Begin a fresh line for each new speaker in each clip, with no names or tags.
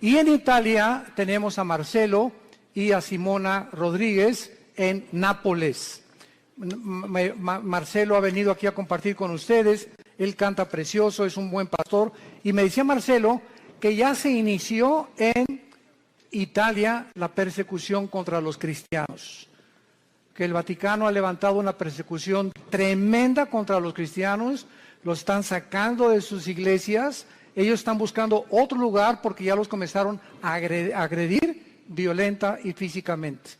Y en Italia tenemos a Marcelo y a Simona Rodríguez en Nápoles. Marcelo ha venido aquí a compartir con ustedes, él canta precioso, es un buen pastor, y me decía Marcelo que ya se inició en Italia la persecución contra los cristianos, que el Vaticano ha levantado una persecución tremenda contra los cristianos, los están sacando de sus iglesias, ellos están buscando otro lugar porque ya los comenzaron a agredir violenta y físicamente.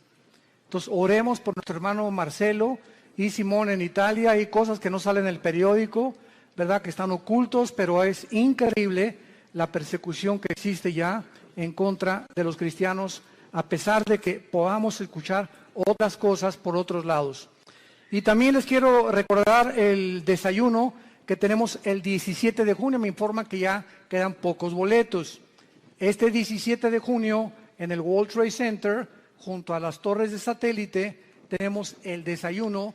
Entonces oremos por nuestro hermano Marcelo y Simón en Italia. Hay cosas que no salen en el periódico, ¿verdad? Que están ocultos, pero es increíble la persecución que existe ya en contra de los cristianos, a pesar de que podamos escuchar otras cosas por otros lados. Y también les quiero recordar el desayuno que tenemos el 17 de junio. Me informan que ya quedan pocos boletos. Este 17 de junio en el World Trade Center, junto a las torres de satélite, tenemos el desayuno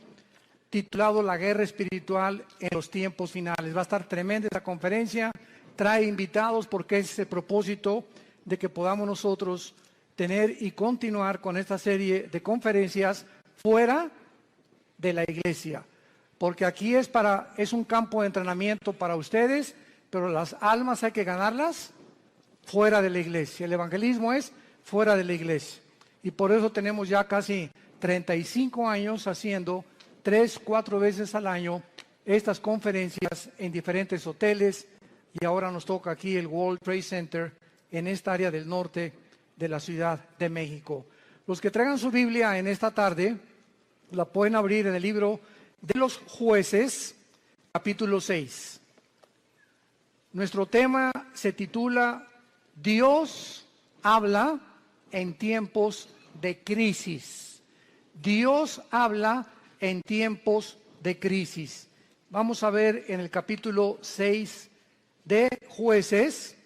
titulado La Guerra Espiritual en los Tiempos Finales. Va a estar tremenda esta conferencia, trae invitados porque es el propósito de que podamos nosotros tener y continuar con esta serie de conferencias fuera de la iglesia. Porque aquí es un campo de entrenamiento para ustedes, pero las almas hay que ganarlas fuera de la iglesia. El evangelismo es fuera de la iglesia. Y por eso tenemos ya casi 35 años haciendo 3-4 veces al año estas conferencias en diferentes hoteles, y ahora nos toca aquí el World Trade Center en esta área del norte de la Ciudad de México. Los que traigan su Biblia en esta tarde la pueden abrir en el libro de los Jueces, capítulo 6. Nuestro tema se titula Dios habla en tiempos de crisis. Dios habla en tiempos de crisis. Vamos a ver en el capítulo 6 de Jueces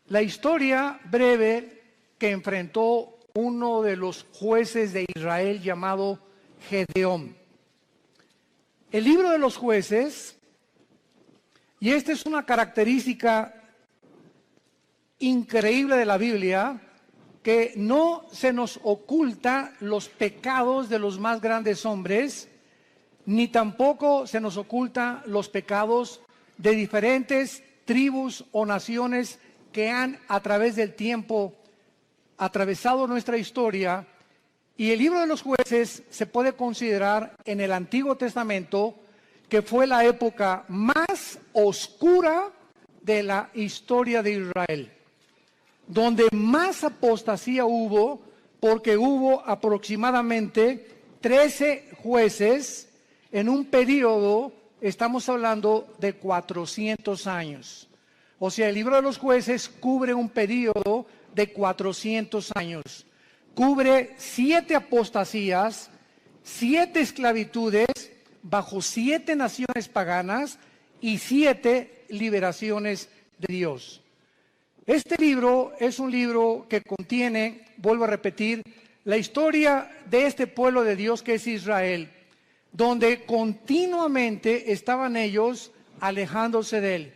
la historia breve que enfrentó uno de los jueces de Israel llamado Gedeón. El libro de los Jueces, y esta es una característica increíble de la Biblia, que no se nos oculta los pecados de los más grandes hombres, ni tampoco se nos oculta los pecados de diferentes tribus o naciones que han a través del tiempo atravesado nuestra historia. Y el libro de los Jueces se puede considerar en el Antiguo Testamento que fue la época más oscura de la historia de Israel, donde más apostasía hubo, porque hubo aproximadamente 13 jueces en un periodo, estamos hablando de 400 años. O sea, el libro de los Jueces cubre un periodo de 400 años. Cubre 7 apostasías, 7 esclavitudes bajo 7 naciones paganas y 7 liberaciones de Dios. Este libro es un libro que contiene, vuelvo a repetir, la historia de este pueblo de Dios que es Israel, donde continuamente estaban ellos alejándose de él.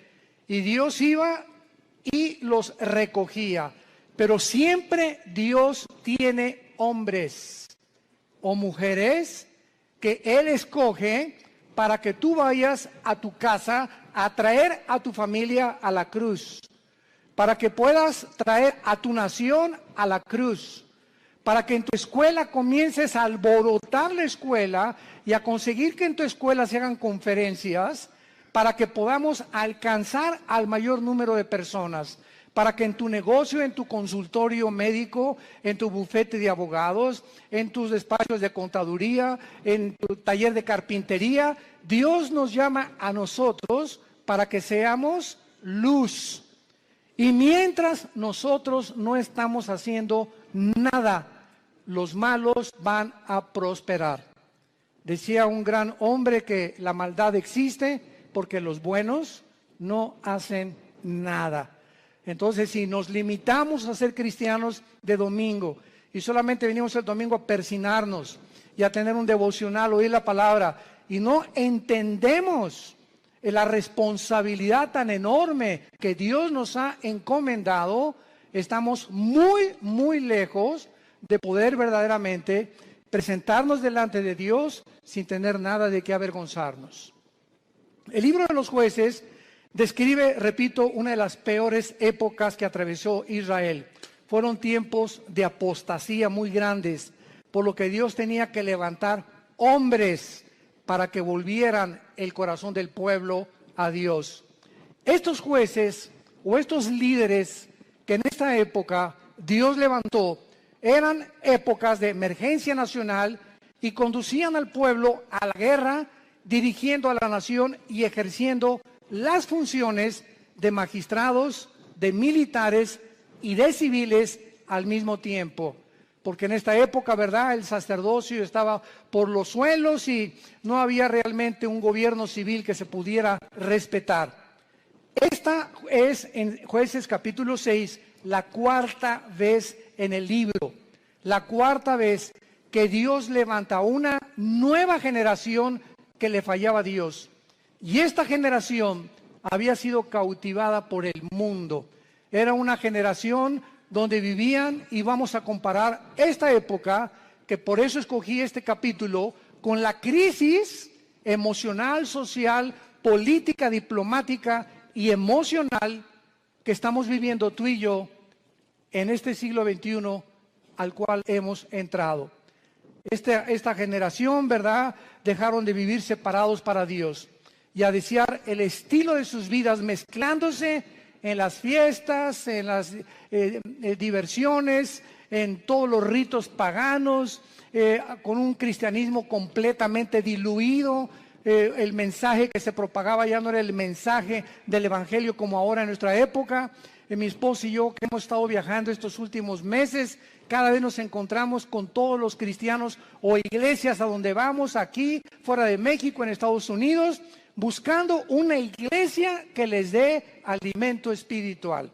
Y Dios iba y los recogía. Pero siempre Dios tiene hombres o mujeres que Él escoge para que tú vayas a tu casa a traer a tu familia a la cruz, para que puedas traer a tu nación a la cruz, para que en tu escuela comiences a alborotar la escuela y a conseguir que en tu escuela se hagan conferencias, para que podamos alcanzar al mayor número de personas, para que en tu negocio, en tu consultorio médico, en tu bufete de abogados, en tus despachos de contaduría, en tu taller de carpintería, Dios nos llama a nosotros para que seamos luz. Y mientras nosotros no estamos haciendo nada, los malos van a prosperar. Decía un gran hombre que la maldad existe porque los buenos no hacen nada. Entonces, si nos limitamos a ser cristianos de domingo y solamente venimos el domingo a persinarnos y a tener un devocional, oír la palabra, y no entendemos la responsabilidad tan enorme que Dios nos ha encomendado, estamos muy, muy lejos de poder verdaderamente presentarnos delante de Dios sin tener nada de qué avergonzarnos. El libro de los Jueces describe, repito, una de las peores épocas que atravesó Israel. Fueron tiempos de apostasía muy grandes, por lo que Dios tenía que levantar hombres para que volvieran el corazón del pueblo a Dios. Estos jueces o estos líderes que en esta época Dios levantó, eran épocas de emergencia nacional y conducían al pueblo a la guerra, dirigiendo a la nación y ejerciendo las funciones de magistrados, de militares y de civiles al mismo tiempo. Porque en esta época, ¿verdad?, el sacerdocio estaba por los suelos y no había realmente un gobierno civil que se pudiera respetar. Esta es, en Jueces capítulo 6, la cuarta vez en el libro, la cuarta vez que Dios levanta una nueva generación que le fallaba a Dios. Y esta generación había sido cautivada por el mundo. Era una generación donde vivían, y vamos a comparar esta época, que por eso escogí este capítulo, con la crisis emocional, social, política, diplomática y emocional que estamos viviendo tú y yo en este siglo XXI al cual hemos entrado. Esta generación, ¿verdad?, dejaron de vivir separados para Dios y a desear el estilo de sus vidas mezclándose en las fiestas, en las diversiones, en todos los ritos paganos, con un cristianismo completamente diluido. El mensaje que se propagaba ya no era el mensaje del evangelio como ahora en nuestra época. Mi esposo y yo, que hemos estado viajando estos últimos meses, cada vez nos encontramos con todos los cristianos o iglesias a donde vamos, aquí, fuera de México, en Estados Unidos, buscando una iglesia que les dé alimento espiritual,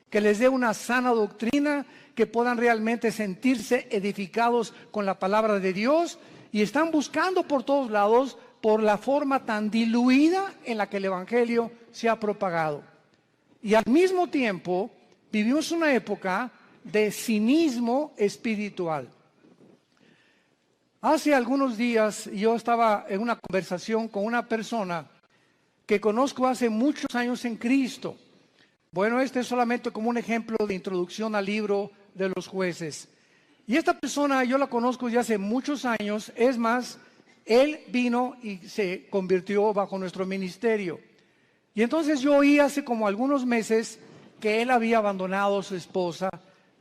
que les dé una sana doctrina, que puedan realmente sentirse edificados con la palabra de Dios, y están buscando por todos lados por la forma tan diluida en la que el evangelio se ha propagado. Y al mismo tiempo vivimos una época de cinismo espiritual. Hace algunos días yo estaba en una conversación con una persona que conozco hace muchos años en Cristo. Bueno, este es solamente como un ejemplo de introducción al libro de los Jueces. Y esta persona yo la conozco ya hace muchos años. Es más, él vino y se convirtió bajo nuestro ministerio. Y entonces yo oí hace como algunos meses que él había abandonado a su esposa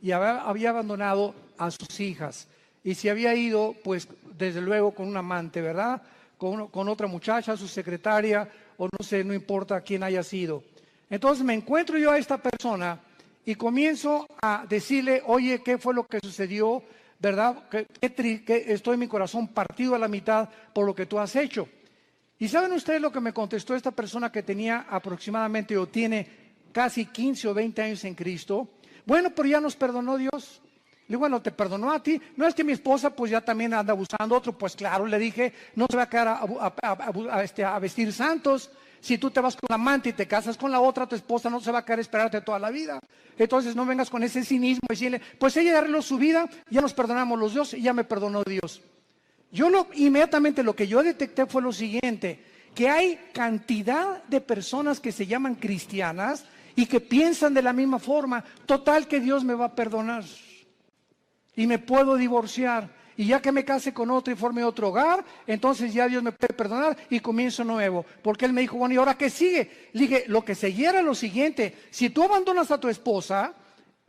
y había abandonado a sus hijas. Y se había ido, pues, desde luego con un amante, ¿verdad? Con otra muchacha, su secretaria, o no sé, no importa quién haya sido. Entonces me encuentro yo a esta persona y comienzo a decirle, oye, ¿qué fue lo que sucedió? ¿Verdad? Que estoy en mi corazón partido a la mitad por lo que tú has hecho. ¿Y saben ustedes lo que me contestó esta persona que tenía aproximadamente o tiene casi 15 o 20 años en Cristo? Bueno, pero ya nos perdonó Dios. Le digo, bueno, te perdonó a ti. No es que mi esposa pues ya también anda abusando otro. Pues claro, le dije, no se va a quedar a vestir santos. Si tú te vas con la amante y te casas con la otra, tu esposa no se va a quedar a esperarte toda la vida. Entonces no vengas con ese cinismo y decirle, pues ella arregló su vida, ya nos perdonamos los dos y ya me perdonó Dios. Inmediatamente lo que yo detecté fue lo siguiente, que hay cantidad de personas que se llaman cristianas y que piensan de la misma forma, total que Dios me va a perdonar y me puedo divorciar y ya que me case con otro y forme otro hogar, entonces ya Dios me puede perdonar y comienzo nuevo. Porque él me dijo, bueno, ¿y ahora qué sigue? Le dije, lo que siguiera es lo siguiente, si tú abandonas a tu esposa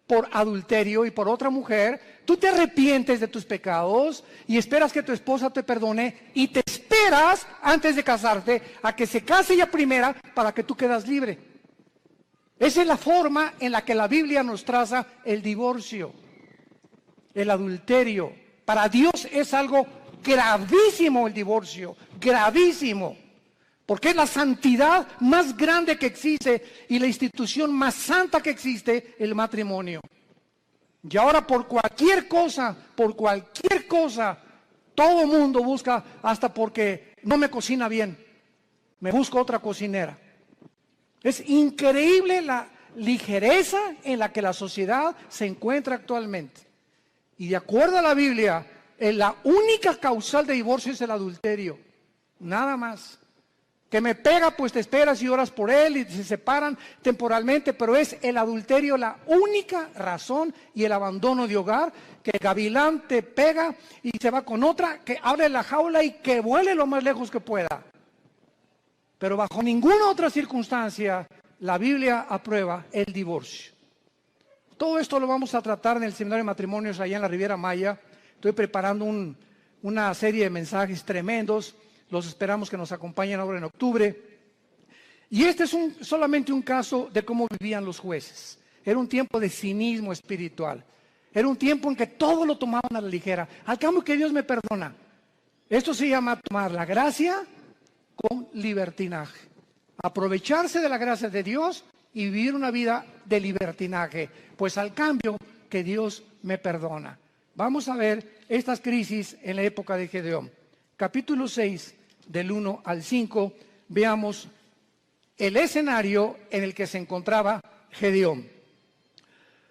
por adulterio y por otra mujer, tú te arrepientes de tus pecados y esperas que tu esposa te perdone y te esperas antes de casarte a que se case ella primera para que tú quedas libre. Esa es la forma en la que la Biblia nos traza el divorcio, el adulterio. Para Dios es algo gravísimo el divorcio, gravísimo. Porque es la santidad más grande que existe y la institución más santa que existe, el matrimonio. Y ahora por cualquier cosa, todo mundo busca, hasta porque no me cocina bien, me busco otra cocinera. Es increíble ligereza en la que la sociedad se encuentra actualmente. Y de acuerdo a la Biblia, la única causal de divorcio es el adulterio, nada más. Que me pega, pues te esperas y oras por él y se separan temporalmente, pero es el adulterio la única razón, y el abandono de hogar, que el gavilán te pega y se va con otra, que abre la jaula y que vuele lo más lejos que pueda. Pero bajo ninguna otra circunstancia la Biblia aprueba el divorcio. Todo esto lo vamos a tratar en el seminario de matrimonios allá en la Riviera Maya. Estoy preparando una serie de mensajes tremendos. Los esperamos que nos acompañen ahora en octubre. Y este es solamente un caso de cómo vivían los jueces. Era un tiempo de cinismo espiritual. Era un tiempo en que todo lo tomaban a la ligera. Al cambio que Dios me perdona. Esto se llama tomar la gracia con libertinaje. Aprovecharse de la gracia de Dios y vivir una vida de libertinaje. Pues al cambio que Dios me perdona. Vamos a ver estas crisis en la época de Gedeón. Capítulo 6. Del 1 al 5, veamos el escenario en el que se encontraba Gedeón.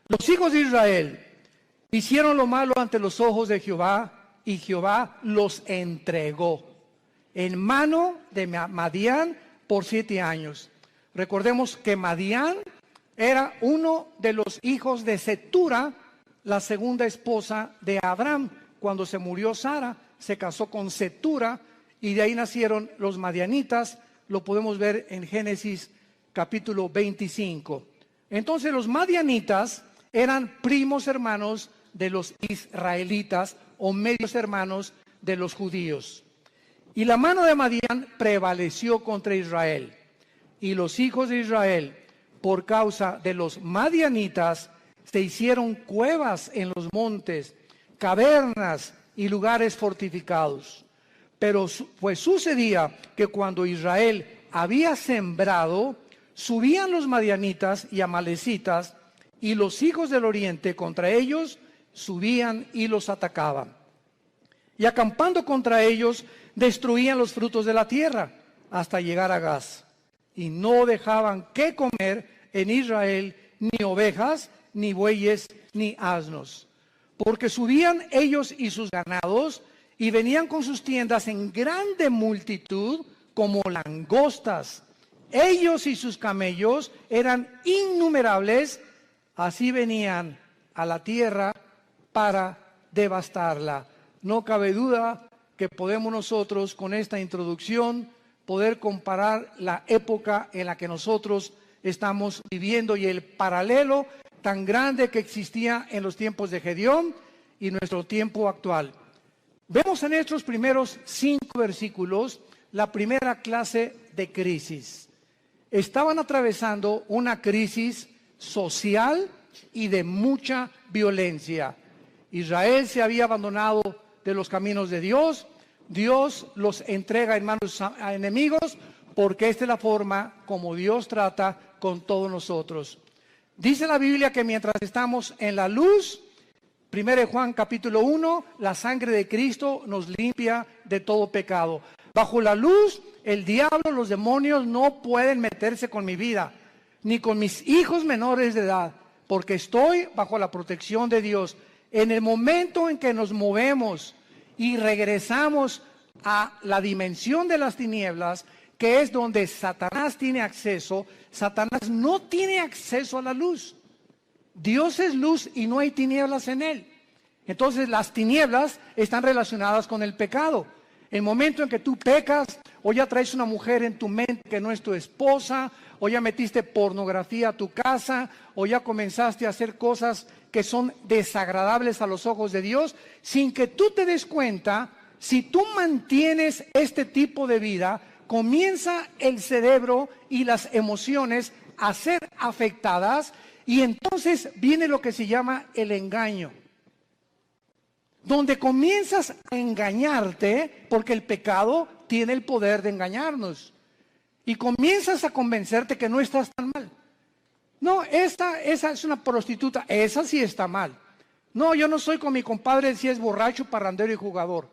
Los hijos de Israel hicieron lo malo ante los ojos de Jehová, y Jehová los entregó en mano de Madián por 7 años. Recordemos que Madián era uno de los hijos de Cetura, la segunda esposa de Abraham. Cuando se murió Sara, se casó con Cetura, y de ahí nacieron los madianitas. Lo podemos ver en Génesis capítulo 25. Entonces los madianitas eran primos hermanos de los israelitas, o medios hermanos de los judíos. Y la mano de Madián prevaleció contra Israel. Y los hijos de Israel, por causa de los madianitas, se hicieron cuevas en los montes, cavernas y lugares fortificados. Pero pues sucedía que cuando Israel había sembrado, subían los madianitas y amalecitas, y los hijos del oriente contra ellos subían y los atacaban. Y acampando contra ellos, destruían los frutos de la tierra hasta llegar a Gaz. Y no dejaban que comer en Israel ni ovejas, ni bueyes, ni asnos. Porque subían ellos y sus ganados, y venían con sus tiendas en grande multitud como langostas. Ellos y sus camellos eran innumerables, así venían a la tierra para devastarla. No cabe duda que podemos nosotros, con esta introducción, poder comparar la época en la que nosotros estamos viviendo y el paralelo tan grande que existía en los tiempos de Gedeón y nuestro tiempo actual. Vemos en estos primeros 5 versículos la primera clase de crisis. Estaban atravesando una crisis social y de mucha violencia. Israel se había abandonado de los caminos de Dios. Dios los entrega en manos a enemigos, porque esta es la forma como Dios trata con todos nosotros. Dice la Biblia que mientras estamos en la luz, 1 Juan capítulo 1, la sangre de Cristo nos limpia de todo pecado. Bajo la luz, el diablo, los demonios no pueden meterse con mi vida, ni con mis hijos menores de edad, porque estoy bajo la protección de Dios. En el momento en que nos movemos y regresamos a la dimensión de las tinieblas, que es donde Satanás tiene acceso, Satanás no tiene acceso a la luz. Dios es luz y no hay tinieblas en él. Entonces las tinieblas están relacionadas con el pecado. El momento en que tú pecas, o ya traes una mujer en tu mente que no es tu esposa, o ya metiste pornografía a tu casa, o ya comenzaste a hacer cosas que son desagradables a los ojos de Dios, sin que tú te des cuenta, si tú mantienes este tipo de vida, comienza el cerebro y las emociones a ser afectadas, y entonces viene lo que se llama el engaño, donde comienzas a engañarte, porque el pecado tiene el poder de engañarnos, y comienzas a convencerte que no estás tan mal. No, esa es una prostituta, esa sí está mal. No, yo no soy con mi compadre si es borracho, parrandero y jugador.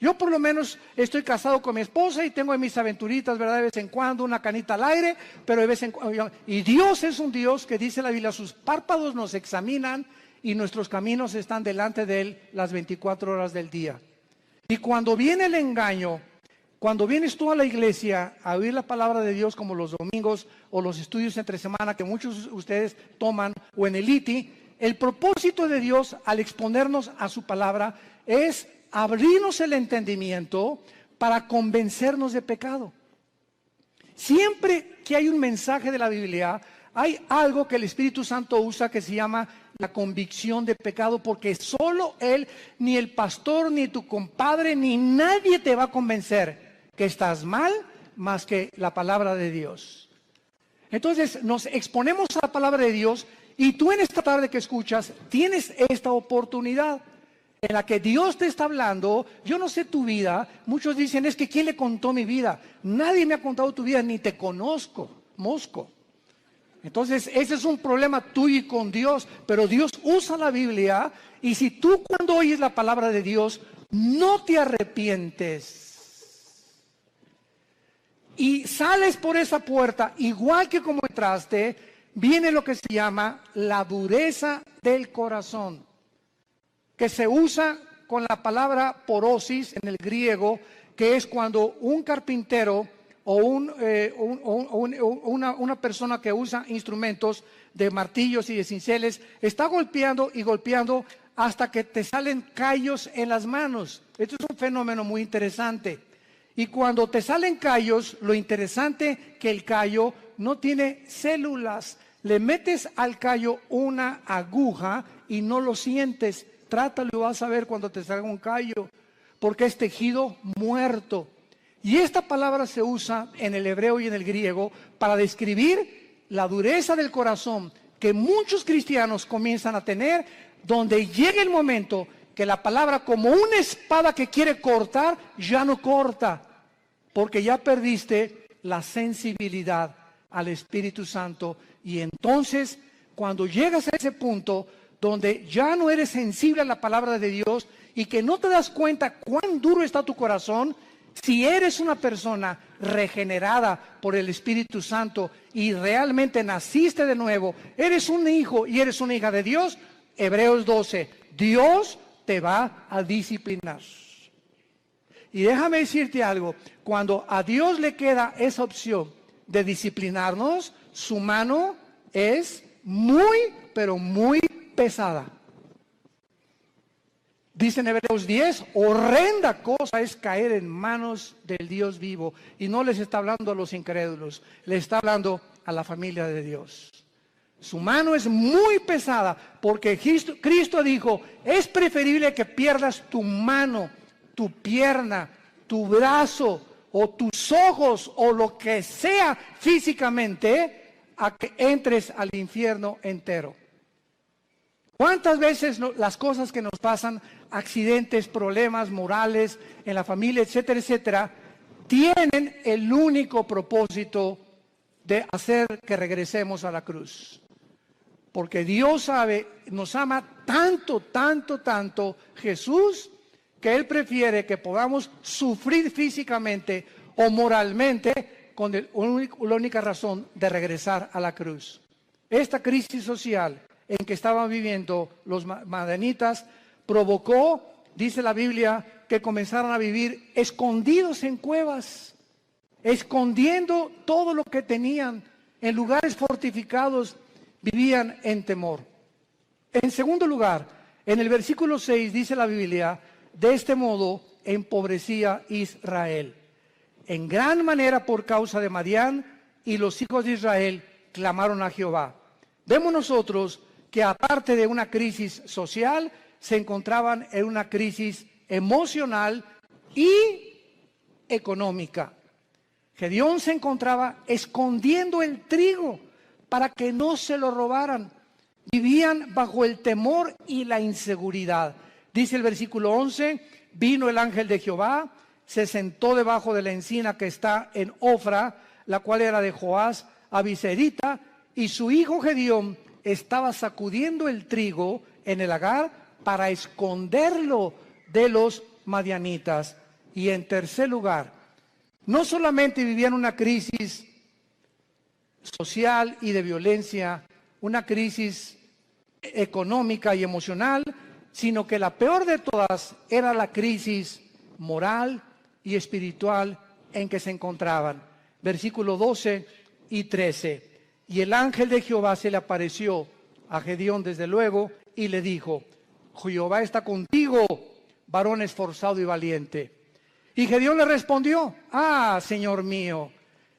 Yo por lo menos estoy casado con mi esposa y tengo mis aventuritas, ¿verdad? De vez en cuando, una canita al aire, pero de vez en cuando. Y Dios es un Dios que dice la Biblia, sus párpados nos examinan y nuestros caminos están delante de Él las 24 horas del día. Y cuando viene el engaño, cuando vienes tú a la iglesia a oír la palabra de Dios como los domingos o los estudios entre semana que muchos de ustedes toman o en el ITI, el propósito de Dios al exponernos a su palabra es abrirnos el entendimiento para convencernos de pecado. Siempre que hay un mensaje de la Biblia, hay algo que el Espíritu Santo usa que se llama la convicción de pecado, porque solo Él, ni el pastor, ni tu compadre, ni nadie te va a convencer que estás mal más que la palabra de Dios. Entonces nos exponemos a la palabra de Dios y tú en esta tarde que escuchas tienes esta oportunidad en la que Dios te está hablando. Yo no sé tu vida. Muchos dicen, es que ¿quién le contó mi vida? Nadie me ha contado tu vida, ni te conozco, mosco. Entonces ese es un problema tuyo y con Dios, pero Dios usa la Biblia y si tú cuando oyes la palabra de Dios no te arrepientes y sales por esa puerta igual que como entraste, viene lo que se llama la dureza del corazón, que se usa con la palabra porosis en el griego, que es cuando un carpintero o una persona que usa instrumentos de martillos y de cinceles está golpeando y golpeando hasta que te salen callos en las manos. Esto es un fenómeno muy interesante. Y cuando te salen callos, lo interesante que el callo no tiene células. Le metes al callo una aguja y no lo sientes. Trátalo y vas a ver cuando te salga un callo, porque es tejido muerto. Y esta palabra se usa en el hebreo y en el griego para describir la dureza del corazón que muchos cristianos comienzan a tener, donde llega el momento que la palabra, como una espada que quiere cortar, ya no corta, porque ya perdiste la sensibilidad al Espíritu Santo. Y entonces, cuando llegas a ese punto donde ya no eres sensible a la palabra de Dios y que no te das cuenta cuán duro está tu corazón, si eres una persona regenerada por el Espíritu Santo y realmente naciste de nuevo, eres un hijo y eres una hija de Dios, Hebreos 12, Dios te va a disciplinar. Y déjame decirte algo, cuando a Dios le queda esa opción de disciplinarnos, su mano es muy, pero muy pesada. Dice en Hebreos 10, horrenda cosa es caer en manos del Dios vivo. Y no les está hablando a los incrédulos, le está hablando a la familia de Dios. Su mano es muy pesada porque Cristo dijo, es preferible que pierdas tu mano, tu pierna, tu brazo o tus ojos o lo que sea físicamente a que entres al infierno entero. ¿Cuántas veces las cosas que nos pasan, accidentes, problemas morales en la familia, etcétera, etcétera, tienen el único propósito de hacer que regresemos a la cruz? Porque Dios sabe, nos ama tanto, tanto, tanto Jesús, que Él prefiere que podamos sufrir físicamente o moralmente con la única razón de regresar a la cruz. Esta crisis social en que estaban viviendo los madianitas provocó, dice la Biblia, que comenzaron a vivir escondidos en cuevas, escondiendo todo lo que tenían en lugares fortificados, vivían en temor. En segundo lugar, en el versículo 6 dice la Biblia, de este modo empobrecía Israel en gran manera por causa de Madián, y los hijos de Israel clamaron a Jehová. Vemos nosotros que aparte de una crisis social, se encontraban en una crisis emocional y económica. Gedeón se encontraba escondiendo el trigo para que no se lo robaran. Vivían bajo el temor y la inseguridad. Dice el versículo 11, vino el ángel de Jehová, se sentó debajo de la encina que está en Ofra, la cual era de Joás Abiserita, y su hijo Gedeón estaba sacudiendo el trigo en el lagar para esconderlo de los madianitas. Y en tercer lugar, no solamente vivían una crisis social y de violencia, una crisis económica y emocional, sino que la peor de todas era la crisis moral y espiritual en que se encontraban. Versículos 12 y 13. Y el ángel de Jehová se le apareció a Gedeón desde luego y le dijo: Jehová está contigo, varón esforzado y valiente. Y Gedeón le respondió: Señor mío,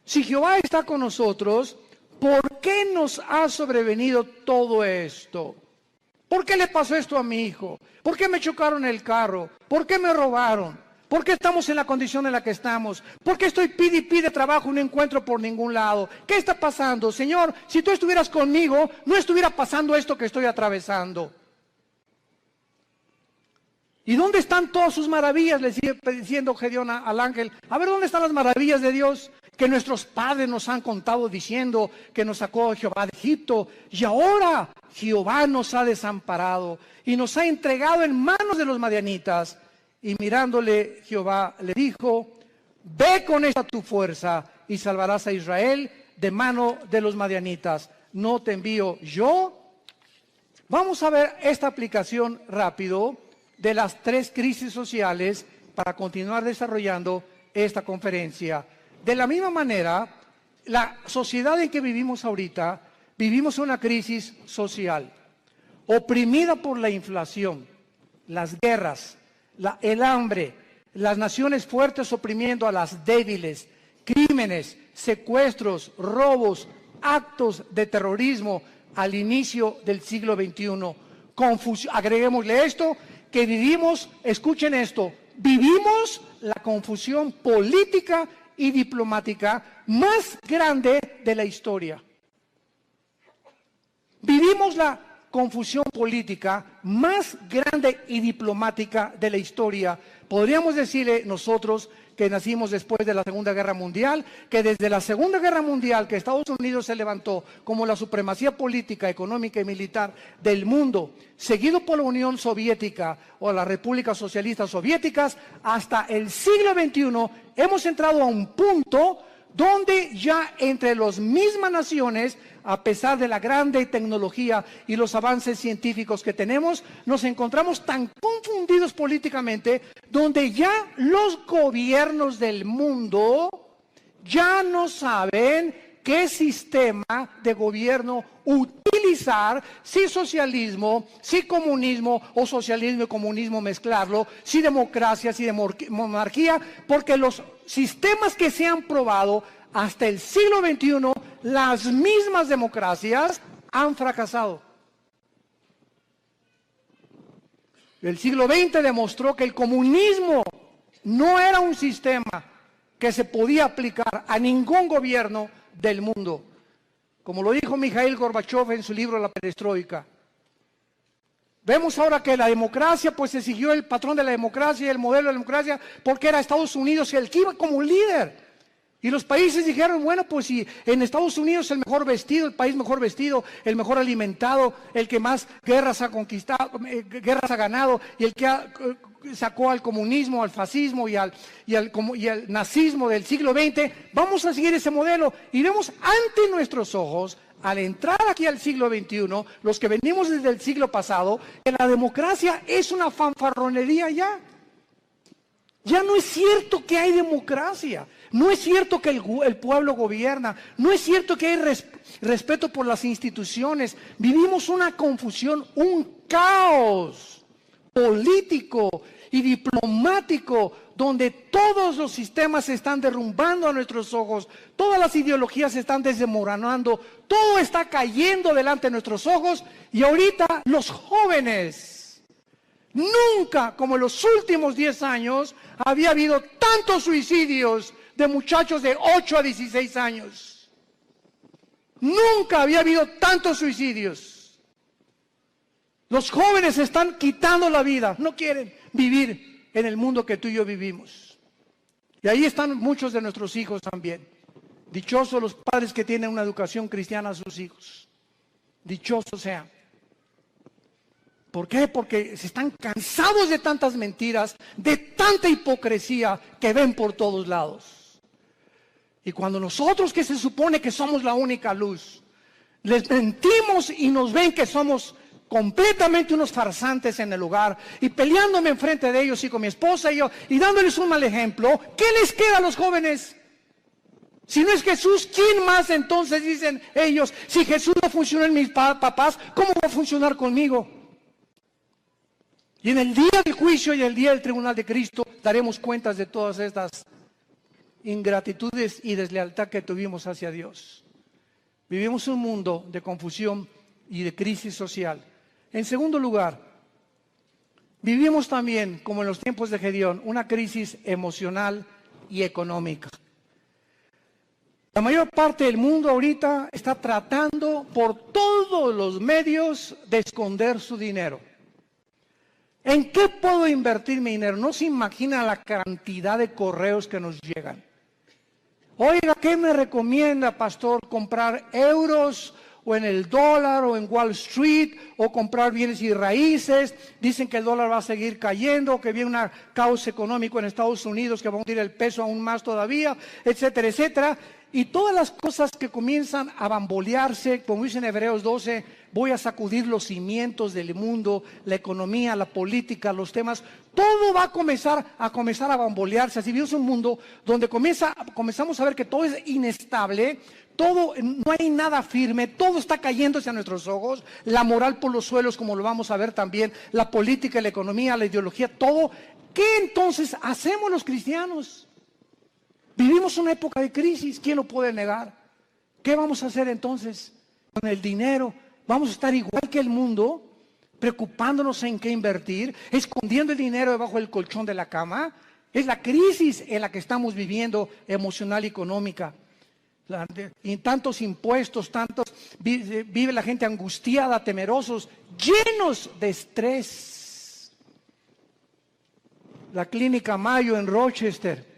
si Jehová está con nosotros, ¿por qué nos ha sobrevenido todo esto? ¿Por qué le pasó esto a mi hijo? ¿Por qué me chocaron el carro? ¿Por qué me robaron? ¿Por qué estamos en la condición en la que estamos? ¿Por qué estoy pide y pide trabajo y no encuentro por ningún lado? ¿Qué está pasando? Señor, si tú estuvieras conmigo, no estuviera pasando esto que estoy atravesando. ¿Y dónde están todas sus maravillas? Le sigue diciendo Gedeón al ángel. A ver, ¿dónde están las maravillas de Dios que nuestros padres nos han contado diciendo que nos sacó Jehová de Egipto? Y ahora Jehová nos ha desamparado y nos ha entregado en manos de los madianitas. Y mirándole Jehová le dijo: ve con esta tu fuerza y salvarás a Israel de mano de los madianitas. ¿No te envío yo? Vamos a ver esta aplicación rápido de las tres crisis sociales para continuar desarrollando esta conferencia. De la misma manera, la sociedad en que vivimos ahorita, vivimos una crisis social, oprimida por la inflación, las guerras, el hambre, las naciones fuertes oprimiendo a las débiles, crímenes, secuestros, robos, actos de terrorismo al inicio del siglo XXI. Agreguémosle esto, que vivimos, escuchen esto, vivimos la confusión política y diplomática más grande de la historia. Vivimos la confusión política más grande y diplomática de la historia. Podríamos decirle nosotros que nacimos después de la Segunda Guerra Mundial, que desde la Segunda Guerra Mundial que Estados Unidos se levantó como la supremacía política, económica y militar del mundo, seguido por la Unión Soviética o las repúblicas socialistas soviéticas, hasta el siglo XXI hemos entrado a un punto donde ya entre las mismas naciones, a pesar de la grande tecnología y los avances científicos que tenemos, nos encontramos tan confundidos políticamente, donde ya los gobiernos del mundo ya no saben qué sistema de gobierno utilizar, si socialismo, si comunismo o socialismo y comunismo mezclarlo, si democracia, si monarquía, porque los sistemas que se han probado hasta el siglo XXI, las mismas democracias han fracasado. El siglo XX demostró que el comunismo no era un sistema que se podía aplicar a ningún gobierno del mundo. Como lo dijo Mikhail Gorbachev en su libro La Perestroika. Vemos ahora que la democracia, pues se siguió el patrón de la democracia y el modelo de la democracia, porque era Estados Unidos el que iba como líder. Y los países dijeron, bueno, pues si en Estados Unidos el mejor vestido, el país mejor vestido, el mejor alimentado, el que más guerras ha conquistado, guerras ha ganado, y el que sacó al comunismo, al fascismo y al nazismo del siglo XX, vamos a seguir ese modelo. Y vemos ante nuestros ojos, al entrar aquí al siglo XXI, los que venimos desde el siglo pasado, que la democracia es una fanfarronería ya. Ya no es cierto que hay democracia. No es cierto que el pueblo gobierna, no es cierto que hay respeto por las instituciones. Vivimos una confusión, un caos político y diplomático, donde todos los sistemas se están derrumbando a nuestros ojos, todas las ideologías se están desmoronando, todo está cayendo delante de nuestros ojos, y ahorita los jóvenes, nunca como en los últimos 10 años había habido tantos suicidios de muchachos de 8 a 16 años. Nunca había habido tantos suicidios. Los jóvenes se están quitando la vida, no quieren vivir en el mundo que tú y yo vivimos. Y ahí están muchos de nuestros hijos también. Dichosos los padres que tienen una educación cristiana a sus hijos. Dichosos sean. ¿Por qué? Porque se están cansados de tantas mentiras, de tanta hipocresía que ven por todos lados. Y cuando nosotros, que se supone que somos la única luz, les mentimos y nos ven que somos completamente unos farsantes en el lugar y peleándome enfrente de ellos y con mi esposa y yo y dándoles un mal ejemplo, ¿qué les queda a los jóvenes? Si no es Jesús, ¿quién más entonces dicen ellos? Si Jesús no funcionó en mis papás, ¿cómo va a funcionar conmigo? Y en el día del juicio y el día del tribunal de Cristo daremos cuentas de todas estas ingratitudes y deslealtad que tuvimos hacia Dios. Vivimos un mundo de confusión y de crisis social. En segundo lugar, vivimos también, como en los tiempos de Gedeón, una crisis emocional y económica. La mayor parte del mundo ahorita está tratando por todos los medios de esconder su dinero. ¿En qué puedo invertir mi dinero? No se imagina la cantidad de correos que nos llegan. Oiga, ¿qué me recomienda, pastor? ¿Comprar euros o en el dólar o en Wall Street o comprar bienes y raíces? Dicen que el dólar va a seguir cayendo, que viene un caos económico en Estados Unidos que va a hundir el peso aún más todavía, etcétera, etcétera. Y todas las cosas que comienzan a bambolearse, como dice en Hebreos 12, voy a sacudir los cimientos del mundo, la economía, la política, los temas, todo va a comenzar a bambolearse. Así vivimos un mundo donde comenzamos a ver que todo es inestable, todo, no hay nada firme, todo está cayéndose a nuestros ojos, la moral por los suelos, como lo vamos a ver también, la política, la economía, la ideología, todo. ¿Qué entonces hacemos los cristianos? Vivimos una época de crisis, ¿quién lo puede negar? ¿Qué vamos a hacer entonces con el dinero? ¿Vamos a estar igual que el mundo, preocupándonos en qué invertir, escondiendo el dinero debajo del colchón de la cama? Es la crisis en la que estamos viviendo, emocional y económica. Y tantos impuestos, vive la gente angustiada, temerosos, llenos de estrés. La clínica Mayo en Rochester,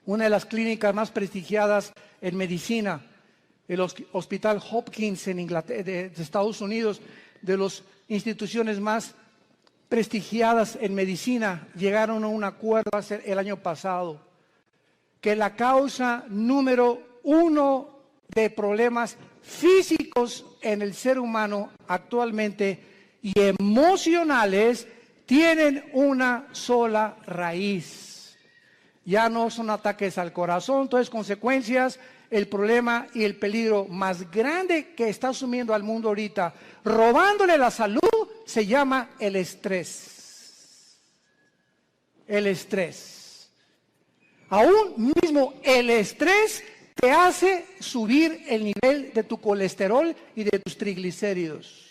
una de las clínicas más prestigiadas en medicina, el Hospital Hopkins en Inglaterra, de Estados Unidos, de las instituciones más prestigiadas en medicina, llegaron a un acuerdo el año pasado, que la causa número 1 de problemas físicos en el ser humano actualmente y emocionales tienen una sola raíz. Ya no son ataques al corazón, entonces consecuencias, el problema y el peligro más grande que está asumiendo al mundo ahorita, robándole la salud, se llama el estrés. El estrés. Aún mismo el estrés te hace subir el nivel de tu colesterol y de tus triglicéridos.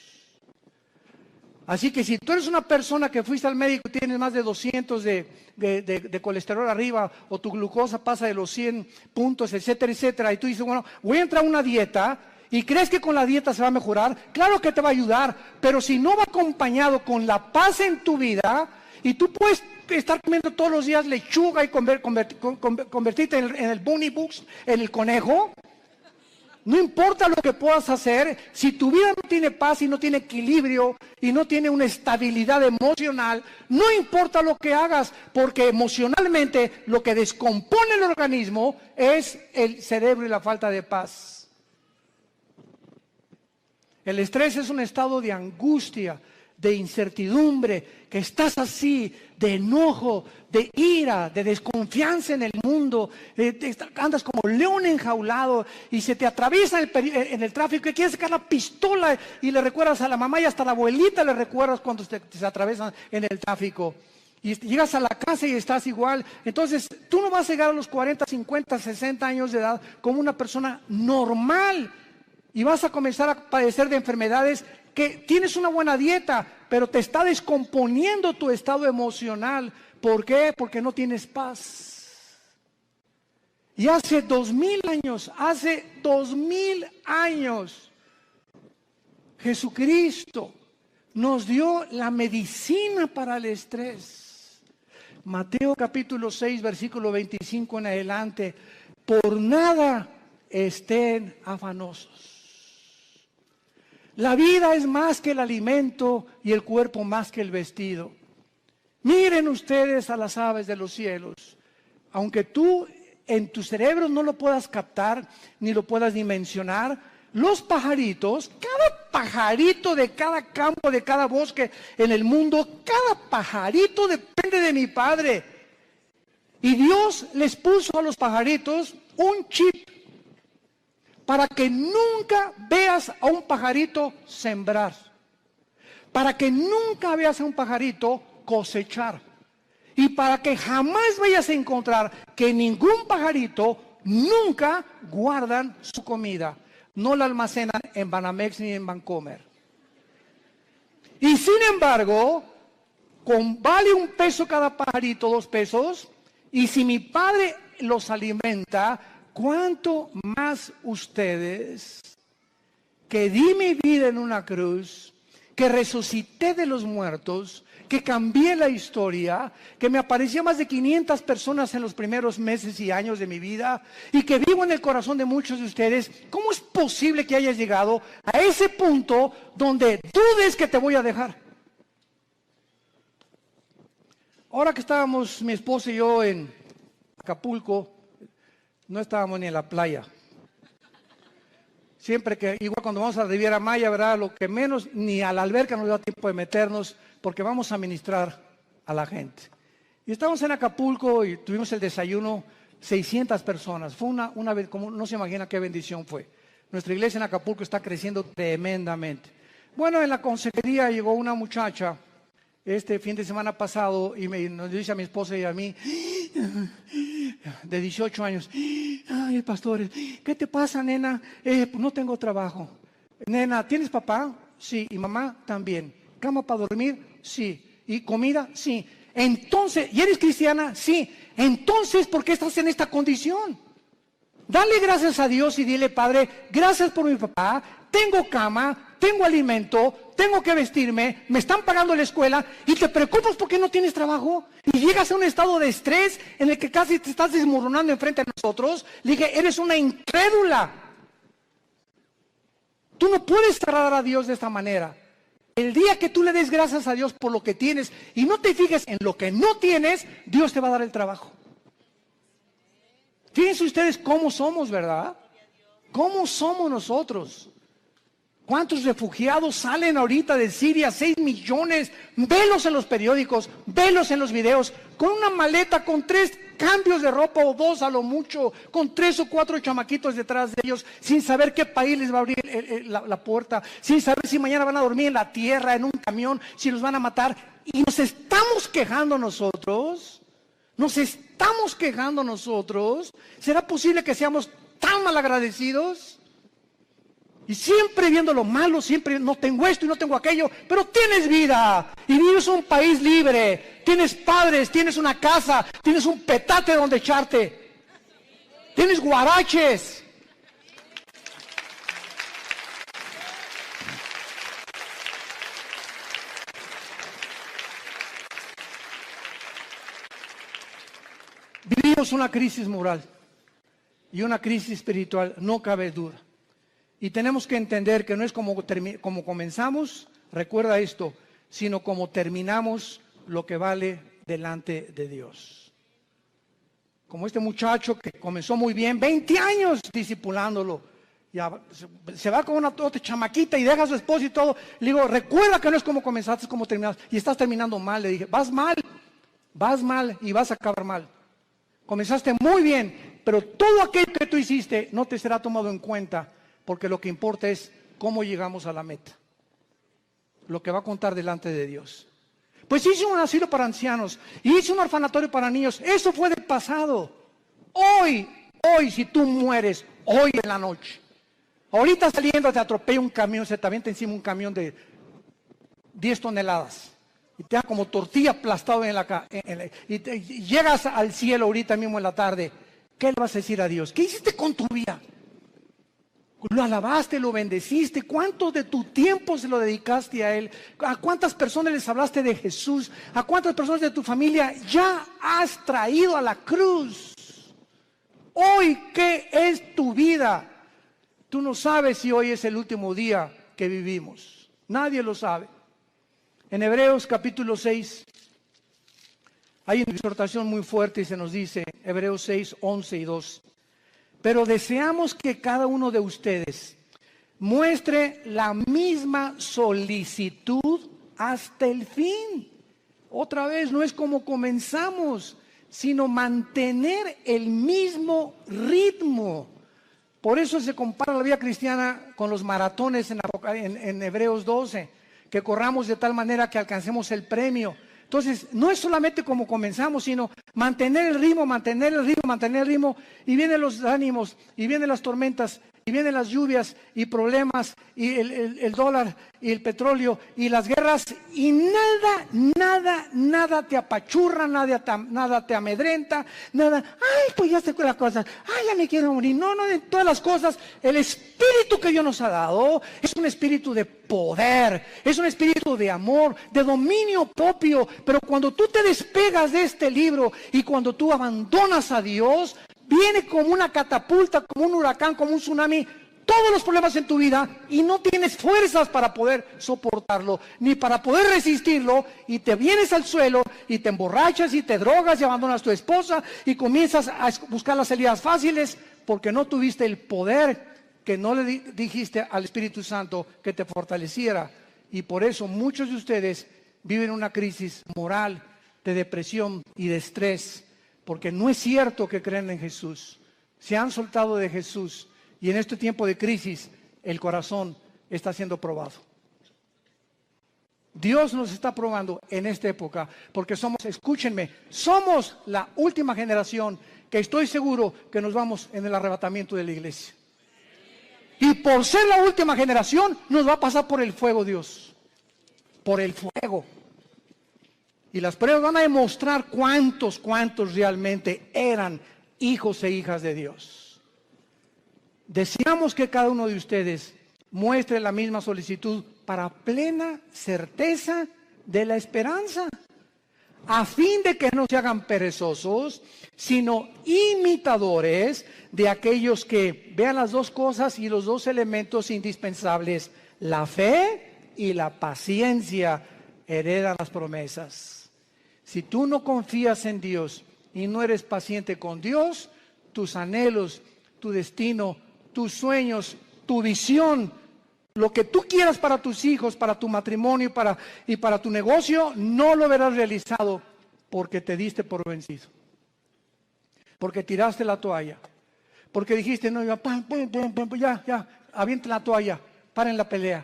Así que si tú eres una persona que fuiste al médico y tienes más de 200 de colesterol arriba, o tu glucosa pasa de los 100 puntos, etcétera, etcétera, y tú dices, bueno, voy a entrar a una dieta, y crees que con la dieta se va a mejorar, claro que te va a ayudar, pero si no va acompañado con la paz en tu vida, y tú puedes estar comiendo todos los días lechuga y convertirte en el bunny books, en el conejo. No importa lo que puedas hacer, si tu vida no tiene paz y no tiene equilibrio y no tiene una estabilidad emocional, no importa lo que hagas, porque emocionalmente lo que descompone el organismo es el cerebro y la falta de paz. El estrés es un estado de angustia, de incertidumbre, que estás así, de enojo, de ira, de desconfianza en el mundo, andas como león enjaulado y se te atraviesa en el tráfico y quieres sacar la pistola y le recuerdas a la mamá y hasta a la abuelita le recuerdas cuando se atraviesan en el tráfico. Y llegas a la casa y estás igual. Entonces, tú no vas a llegar a los 40, 50, 60 años de edad como una persona normal y vas a comenzar a padecer de enfermedades que tienes una buena dieta, pero te está descomponiendo tu estado emocional. ¿Por qué? Porque no tienes paz. Y hace 2000 años, Jesucristo nos dio la medicina para el estrés. Mateo capítulo 6, versículo 25 en adelante. Por nada estén afanosos. La vida es más que el alimento y el cuerpo más que el vestido. Miren ustedes a las aves de los cielos. Aunque tú en tu cerebro no lo puedas captar ni lo puedas dimensionar, los pajaritos, cada pajarito de cada campo, de cada bosque en el mundo, cada pajarito depende de mi Padre. Y Dios les puso a los pajaritos un chip para que nunca veas a un pajarito sembrar, para que nunca veas a un pajarito cosechar, y para que jamás vayas a encontrar que ningún pajarito nunca guardan su comida, no la almacenan en Banamex ni en Bancomer. Y sin embargo, vale $1 cada pajarito, $2, y si mi Padre los alimenta, ¿cuánto más ustedes, que di mi vida en una cruz, que resucité de los muertos, que cambié la historia, que me apareció más de 500 personas en los primeros meses y años de mi vida, y que vivo en el corazón de muchos de ustedes? ¿Cómo es posible que hayas llegado a ese punto donde dudes que te voy a dejar? Ahora que estábamos mi esposa y yo en Acapulco, no estábamos ni en la playa. Siempre que, igual cuando vamos a la Riviera Maya, ¿verdad? Lo que menos, ni a la alberca nos da tiempo de meternos, porque vamos a ministrar a la gente. Y estábamos en Acapulco y tuvimos el desayuno, 600 personas. Fue una vez, como no se imagina qué bendición fue. Nuestra iglesia en Acapulco está creciendo tremendamente. Bueno, en la consejería llegó una muchacha este fin de semana pasado y nos dice a mi esposa y a mí, de 18 años, ay, pastores, ¿qué te pasa, nena? Pues no tengo trabajo. Nena, ¿tienes papá? Sí. ¿Y mamá? También. ¿Cama para dormir? Sí. ¿Y comida? Sí. Entonces, ¿y eres cristiana? Sí. Entonces, ¿por qué estás en esta condición? Dale gracias a Dios y dile, Padre, gracias por mi papá, tengo cama, tengo alimento, tengo que vestirme, me están pagando la escuela, y te preocupas porque no tienes trabajo, y llegas a un estado de estrés en el que casi te estás desmoronando enfrente de nosotros. Le dije, eres una incrédula. Tú no puedes agradar a Dios de esta manera. El día que tú le des gracias a Dios por lo que tienes y no te fijes en lo que no tienes, Dios te va a dar el trabajo. Fíjense ustedes cómo somos, ¿verdad? ¿Cómo somos nosotros? ¿Cuántos refugiados salen ahorita de Siria? 6 millones. Velos en los periódicos, velos en los videos, con una maleta, con 3 cambios de ropa o 2 a lo mucho, con 3 o 4 chamaquitos detrás de ellos, sin saber qué país les va a abrir la puerta, sin saber si mañana van a dormir en la tierra, en un camión, si los van a matar. Y nos estamos quejando nosotros. Nos estamos quejando nosotros. ¿Será posible que seamos tan malagradecidos? Y siempre viendo lo malo, siempre no tengo esto y no tengo aquello, pero tienes vida y vives en un país libre, tienes padres, tienes una casa, tienes un petate donde echarte, tienes guaraches. Vivimos una crisis moral y una crisis espiritual, no cabe duda. Y tenemos que entender que no es como comenzamos, recuerda esto, sino como terminamos lo que vale delante de Dios. Como este muchacho que comenzó muy bien, 20 años discipulándolo, ya se va con una otra chamaquita y deja a su esposo y todo. Le digo, recuerda que no es como comenzaste, es como terminaste. Y estás terminando mal. Le dije, vas mal y vas a acabar mal. Comenzaste muy bien, pero todo aquello que tú hiciste no te será tomado en cuenta. Porque lo que importa es cómo llegamos a la meta. Lo que va a contar delante de Dios. Pues hice un asilo para ancianos, y hice un orfanatorio para niños. Eso fue del pasado. Hoy, si tú mueres, hoy en la noche. Ahorita saliendo te atropella un camión, se te avienta encima un camión de 10 toneladas. Y te da como tortilla aplastado y llegas al cielo ahorita mismo en la tarde. ¿Qué le vas a decir a Dios? ¿Qué hiciste con tu vida? Lo alabaste, lo bendeciste. ¿Cuánto de tu tiempo se lo dedicaste a Él? ¿A cuántas personas les hablaste de Jesús? ¿A cuántas personas de tu familia ya has traído a la cruz? Hoy, ¿qué es tu vida? Tú no sabes si hoy es el último día que vivimos. Nadie lo sabe. En Hebreos capítulo 6 hay una exhortación muy fuerte y se nos dice, Hebreos 6, 11 y 2. Pero deseamos que cada uno de ustedes muestre la misma solicitud hasta el fin. Otra vez, no es como comenzamos, sino mantener el mismo ritmo. Por eso se compara la vida cristiana con los maratones en Hebreos 12, que corramos de tal manera que alcancemos el premio. Entonces, no es solamente como comenzamos, sino mantener el ritmo, mantener el ritmo, mantener el ritmo. Y vienen los ánimos, y vienen las tormentas, y vienen las lluvias, y problemas, y el dólar, y el petróleo, y las guerras. Y nada te apachurra, nada te amedrenta, nada. Ay, pues ya se las cosas. Ay, ya me quiero morir. No, de todas las cosas. El espíritu que Dios nos ha dado es un espíritu de poder, es un espíritu de amor, de dominio propio. Pero cuando tú te despegas de este libro y cuando tú abandonas a Dios, viene como una catapulta, como un huracán, como un tsunami, todos los problemas en tu vida y no tienes fuerzas para poder soportarlo, ni para poder resistirlo, y te vienes al suelo y te emborrachas y te drogas y abandonas a tu esposa y comienzas a buscar las salidas fáciles porque no tuviste el poder que no le dijiste al Espíritu Santo que te fortaleciera. Y por eso muchos de ustedes viven una crisis moral, de depresión y de estrés, porque no es cierto que creen en Jesús. Se han soltado de Jesús y en este tiempo de crisis el corazón está siendo probado. Dios nos está probando en esta época porque escúchenme, somos la última generación que estoy seguro que nos vamos en el arrebatamiento de la iglesia. Y por ser la última generación nos va a pasar por el fuego Dios, por el fuego. Y las pruebas van a demostrar cuántos realmente eran hijos e hijas de Dios. Deseamos que cada uno de ustedes muestre la misma solicitud para plena certeza de la esperanza, a fin de que no se hagan perezosos, sino imitadores de aquellos que vean las dos cosas y los dos elementos indispensables, la fe y la paciencia, heredan las promesas. Si tú no confías en Dios y no eres paciente con Dios, tus anhelos, tu destino, tus sueños, tu visión, lo que tú quieras para tus hijos, para tu matrimonio y para tu negocio, no lo verás realizado porque te diste por vencido. Porque tiraste la toalla. Porque dijiste, no, ya, avienten la toalla, paren la pelea.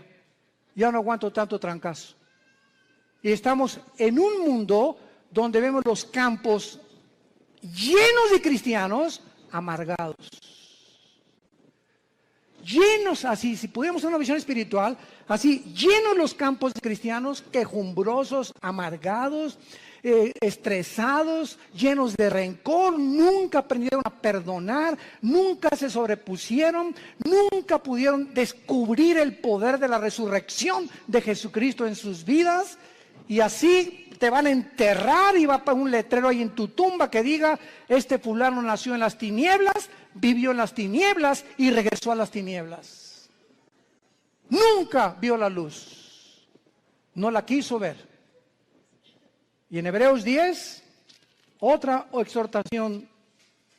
Ya no aguanto tanto trancazo. Y estamos en un mundo donde vemos los campos llenos de cristianos amargados. Llenos así, si pudiéramos tener una visión espiritual, así, llenos los campos de cristianos quejumbrosos, amargados, estresados, llenos de rencor, nunca aprendieron a perdonar, nunca se sobrepusieron, nunca pudieron descubrir el poder de la resurrección de Jesucristo en sus vidas, y así te van a enterrar y va a poner un letrero ahí en tu tumba que diga, este fulano nació en las tinieblas, vivió en las tinieblas y regresó a las tinieblas. Nunca vio la luz, no la quiso ver. Y en Hebreos 10, otra exhortación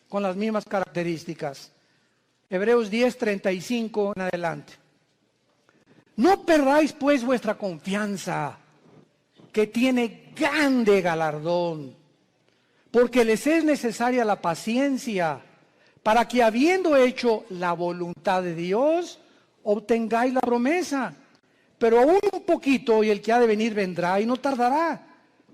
con las mismas características. Hebreos 10, 35 en adelante. No perdáis pues vuestra confianza, que tiene grande galardón, porque les es necesaria la paciencia, para que habiendo hecho la voluntad de Dios, obtengáis la promesa. Pero aún un poquito, y el que ha de venir vendrá y no tardará,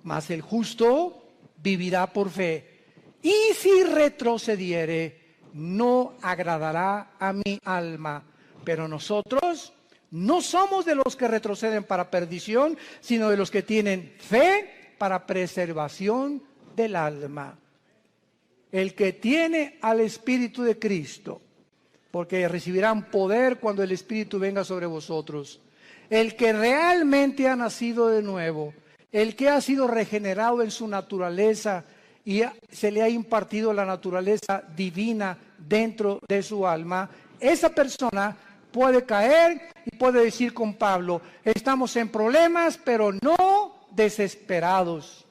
mas el justo vivirá por fe. Y si retrocediere, no agradará a mi alma. Pero nosotros no somos de los que retroceden para perdición, sino de los que tienen fe para preservación del alma. El que tiene al Espíritu de Cristo, porque recibirán poder cuando el Espíritu venga sobre vosotros. El que realmente ha nacido de nuevo, el que ha sido regenerado en su naturaleza y se le ha impartido la naturaleza divina dentro de su alma, esa persona puede caer y puede decir con Pablo, estamos en problemas, pero no desesperados.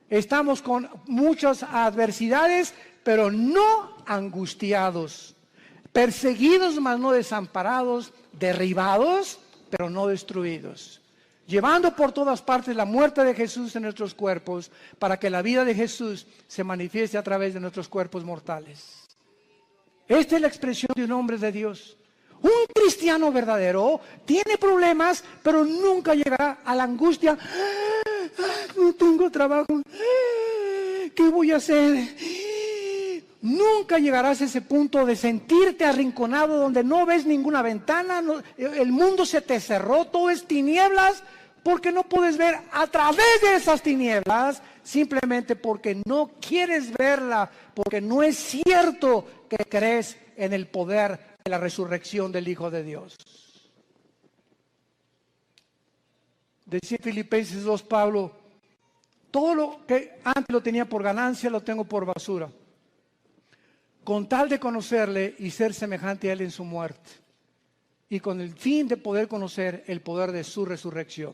Estamos con muchas adversidades, pero no angustiados. Perseguidos, mas no desamparados. Derribados, pero no destruidos. Llevando por todas partes la muerte de Jesús en nuestros cuerpos, para que la vida de Jesús se manifieste a través de nuestros cuerpos mortales. Esta es la expresión de un hombre de Dios. Un cristiano verdadero tiene problemas, pero nunca llegará a la angustia. No tengo trabajo. ¿Qué voy a hacer? Nunca llegarás a ese punto de sentirte arrinconado donde no ves ninguna ventana, el mundo se te cerró, todo es tinieblas, porque no puedes ver a través de esas tinieblas, simplemente porque no quieres verla, porque no es cierto que crees en el poder de la resurrección del Hijo de Dios. Decía en Filipenses 2 Pablo, todo lo que antes lo tenía por ganancia, lo tengo por basura, con tal de conocerle y ser semejante a él en su muerte, y con el fin de poder conocer el poder de su resurrección.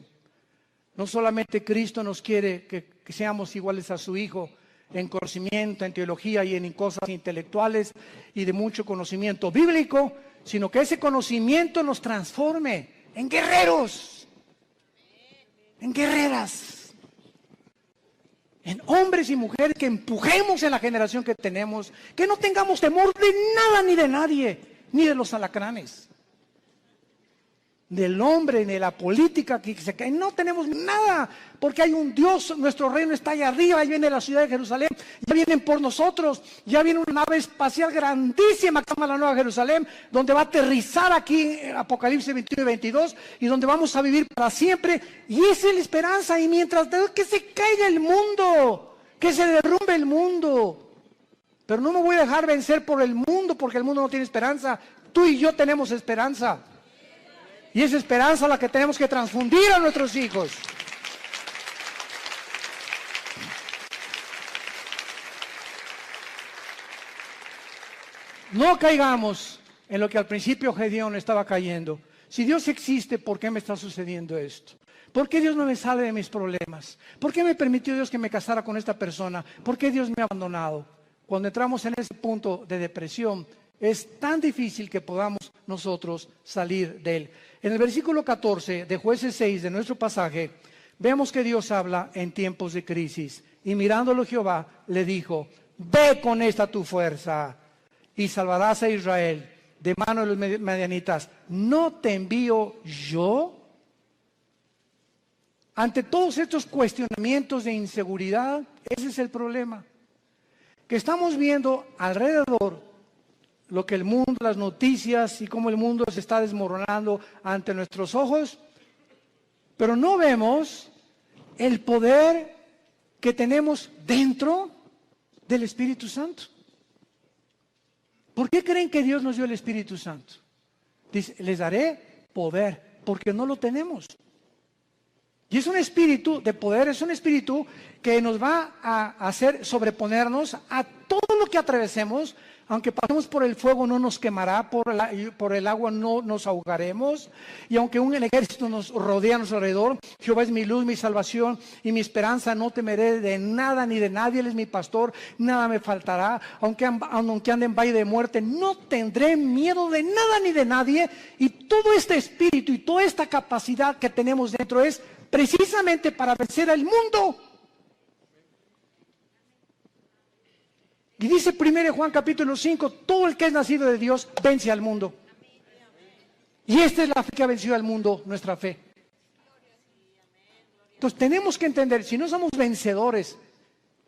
No solamente Cristo nos quiere que seamos iguales a su Hijo en conocimiento, en teología y en cosas intelectuales y de mucho conocimiento bíblico, sino que ese conocimiento nos transforme en guerreros, en guerreras, en hombres y mujeres que empujemos en la generación que tenemos, que no tengamos temor de nada ni de nadie, ni de los alacranes, del hombre, ni de la política que se cae. No tenemos nada, porque hay un Dios, nuestro reino está allá arriba, ahí viene la ciudad de Jerusalén, ya vienen por nosotros, ya viene una nave espacial grandísima que se llama la Nueva Jerusalén, donde va a aterrizar aquí Apocalipsis 21 y 22, y donde vamos a vivir para siempre, y esa es la esperanza. Y mientras que se caiga el mundo, que se derrumbe el mundo, pero no me voy a dejar vencer por el mundo, porque el mundo no tiene esperanza. Tú y yo tenemos esperanza. Y esa esperanza es la que tenemos que transfundir a nuestros hijos. No caigamos en lo que al principio Gedeón estaba cayendo. Si Dios existe, ¿por qué me está sucediendo esto? ¿Por qué Dios no me sale de mis problemas? ¿Por qué me permitió Dios que me casara con esta persona? ¿Por qué Dios me ha abandonado? Cuando entramos en ese punto de depresión, es tan difícil que podamos nosotros salir de él. En el versículo 14 de Jueces 6 de nuestro pasaje, vemos que Dios habla en tiempos de crisis. Y mirándolo Jehová, le dijo, ve con esta tu fuerza y salvarás a Israel de mano de los madianitas. ¿No te envío yo? Ante todos estos cuestionamientos de inseguridad, ese es el problema. Que estamos viendo alrededor lo que el mundo, las noticias y cómo el mundo se está desmoronando ante nuestros ojos, pero no vemos el poder que tenemos dentro del Espíritu Santo. ¿Por qué creen que Dios nos dio el Espíritu Santo? Dice, les daré poder, porque no lo tenemos. Y es un espíritu de poder, es un espíritu que nos va a hacer sobreponernos a todo lo que atravesemos. Aunque pasemos por el fuego no nos quemará, por el agua no nos ahogaremos. Y aunque un ejército nos rodea a nuestro alrededor, Jehová es mi luz, mi salvación y mi esperanza. No temeré de nada ni de nadie, Él es mi pastor, nada me faltará. Aunque ande en valle de muerte, no tendré miedo de nada ni de nadie. Y todo este espíritu y toda esta capacidad que tenemos dentro es precisamente para vencer al mundo. Y dice 1 Juan capítulo 5, todo el que es nacido de Dios vence al mundo. Y esta es la fe que ha vencido al mundo, nuestra fe. Entonces tenemos que entender, si no somos vencedores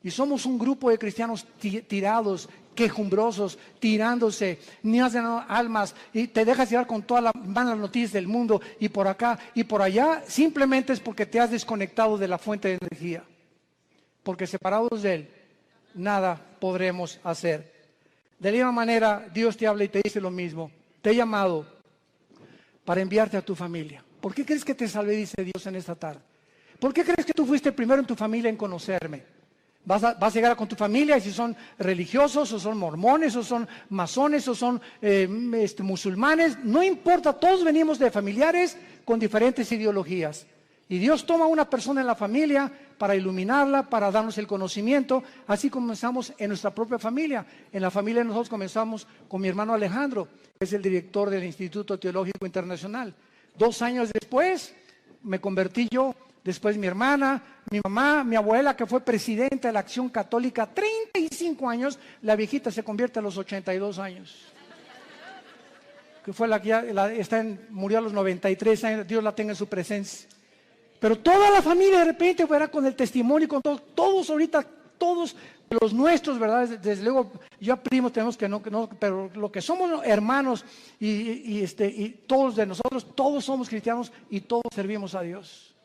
y somos un grupo de cristianos tirados, quejumbrosos, tirándose, niñas de almas, y te dejas llevar con todas las malas noticias del mundo y por acá y por allá, simplemente es porque te has desconectado de la fuente de energía. Porque separados de Él, nada podremos hacer. De la misma manera, Dios te habla y te dice lo mismo. Te he llamado para enviarte a tu familia. ¿Por qué crees que te salvé, dice Dios en esta tarde? ¿Por qué crees que tú fuiste primero en tu familia en conocerme? Vas a llegar con tu familia, y si son religiosos, o son mormones, o son masones, o son musulmanes, no importa, todos venimos de familiares con diferentes ideologías. Y Dios toma a una persona en la familia para iluminarla, para darnos el conocimiento. Así comenzamos en nuestra propia familia. En la familia nosotros comenzamos con mi hermano Alejandro, que es el director del Instituto Teológico Internacional. 2 años después me convertí yo, después mi hermana, mi mamá, mi abuela, que fue presidenta de la Acción Católica 35 años, la viejita se convierte a los 82 años. Que fue la que murió a los 93 años, Dios la tenga en su presencia. Pero toda la familia de repente, ¿verdad? Con el testimonio y con todos ahorita, todos los nuestros, ¿verdad? Desde luego, ya primos tenemos que no, pero lo que somos hermanos y todos de nosotros, todos somos cristianos y todos servimos a Dios.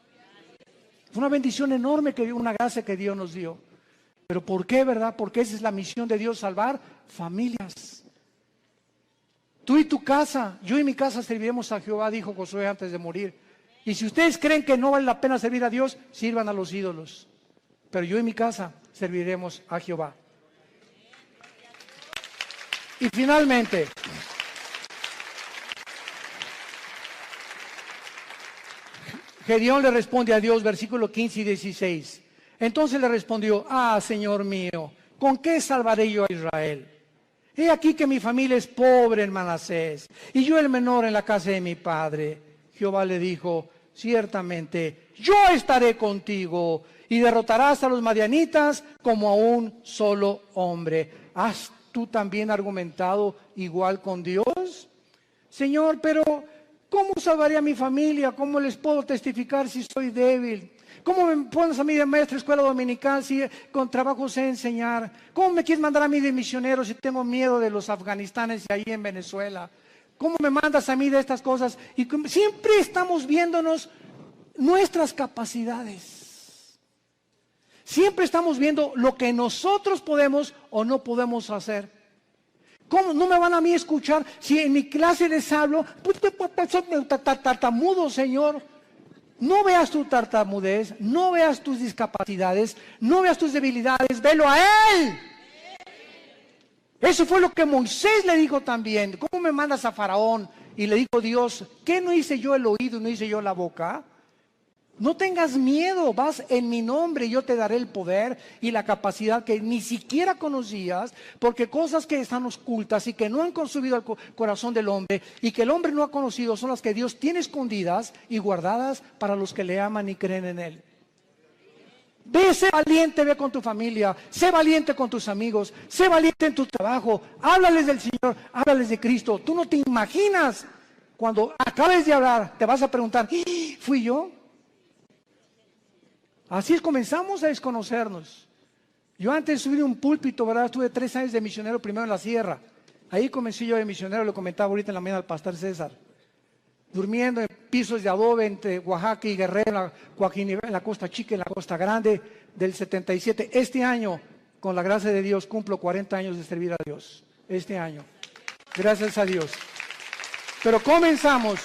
Fue una bendición enorme, una gracia que Dios nos dio. ¿Pero por qué, verdad? Porque esa es la misión de Dios, salvar familias. Tú y tu casa, yo y mi casa serviremos a Jehová, dijo Josué antes de morir. Y si ustedes creen que no vale la pena servir a Dios, sirvan a los ídolos. Pero yo y mi casa serviremos a Jehová. Y finalmente, Gedeón le responde a Dios, versículo 15 y 16. Entonces le respondió, Señor mío, ¿con qué salvaré yo a Israel? He aquí que mi familia es pobre en Manasés, y yo el menor en la casa de mi padre. Jehová le dijo, ciertamente yo estaré contigo y derrotarás a los madianitas como a un solo hombre. ¿Has tú también argumentado igual con Dios? Señor, pero ¿cómo salvaré a mi familia? ¿Cómo les puedo testificar si soy débil? ¿Cómo me pones a mí de maestra escuela dominical si con trabajo sé enseñar? ¿Cómo me quieres mandar a mí de misionero si tengo miedo de los afganistanes y ahí en Venezuela? ¿Cómo me mandas a mí de estas cosas? Y siempre estamos viéndonos nuestras capacidades. Siempre estamos viendo lo que nosotros podemos o no podemos hacer. ¿Cómo no me van a mí escuchar si en mi clase les hablo? Soy tartamudo, Señor. No veas tu tartamudez, no veas tus discapacidades, no veas tus debilidades, velo a Él. Eso fue lo que Moisés le dijo también. ¿Cómo me mandas a Faraón? Y le dijo Dios, ¿qué no hice yo el oído, no hice yo la boca? No tengas miedo, vas en mi nombre y yo te daré el poder y la capacidad que ni siquiera conocías, porque cosas que están ocultas y que no han consumido el corazón del hombre y que el hombre no ha conocido son las que Dios tiene escondidas y guardadas para los que le aman y creen en Él. Sé valiente, ve con tu familia, sé valiente con tus amigos, sé valiente en tu trabajo, háblales del Señor, háblales de Cristo. Tú no te imaginas, cuando acabes de hablar, te vas a preguntar, ¿fui yo? Así es, comenzamos a desconocernos. Yo antes de subir un púlpito, ¿verdad? Estuve 3 años de misionero primero en la sierra. Ahí comencé yo de misionero, le comentaba ahorita en la mañana al pastor César. Durmiendo en pisos de adobe entre Oaxaca y Guerrero, en la Costa Chica y en la Costa Grande del 77. Este año, con la gracia de Dios, cumplo 40 años de servir a Dios. Este año. Gracias a Dios. Pero comenzamos.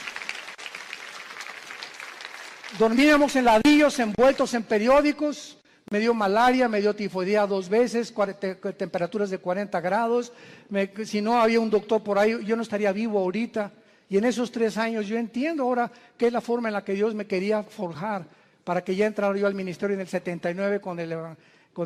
Dormíamos en ladrillos envueltos en periódicos. Me dio malaria, me dio tifoidea 2 veces, temperaturas de 40 grados. Si no había un doctor por ahí, yo no estaría vivo ahorita. Y en esos 3 años yo entiendo ahora que es la forma en la que Dios me quería forjar para que ya entrara yo al ministerio en el 79 con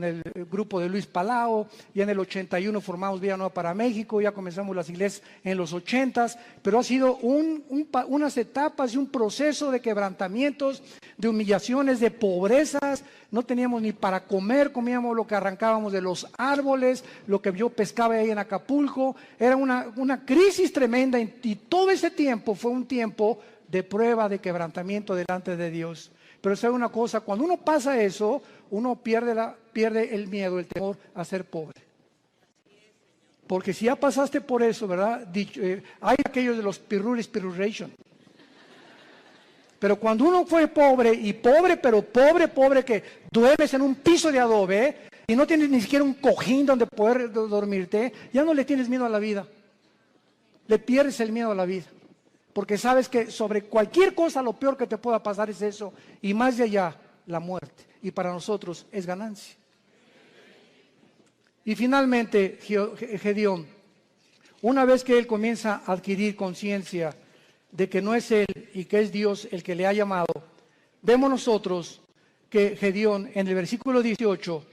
el grupo de Luis Palao. Y en el 81 formamos Vida Nueva para México, ya comenzamos las iglesias en los 80s, pero ha sido unas etapas y un proceso de quebrantamientos, de humillaciones, de pobrezas. No teníamos ni para comer, comíamos lo que arrancábamos de los árboles, lo que yo pescaba ahí en Acapulco. Era una crisis tremenda y todo ese tiempo fue un tiempo de prueba, de quebrantamiento delante de Dios. Pero sabe una cosa, cuando uno pasa eso, uno pierde el miedo, el temor a ser pobre. Porque si ya pasaste por eso, ¿verdad? Hay aquellos de los pirruration. Pero cuando uno fue pobre, y pobre, pero pobre, que duermes en un piso de adobe y no tienes ni siquiera un cojín donde poder dormirte, ya no le tienes miedo a la vida. Le pierdes el miedo a la vida. Porque sabes que sobre cualquier cosa lo peor que te pueda pasar es eso. Y más de allá, la muerte. Y para nosotros es ganancia. Y finalmente, Gedeón, una vez que él comienza a adquirir conciencia de que no es él y que es Dios el que le ha llamado, vemos nosotros que Gedeón, en el versículo 18,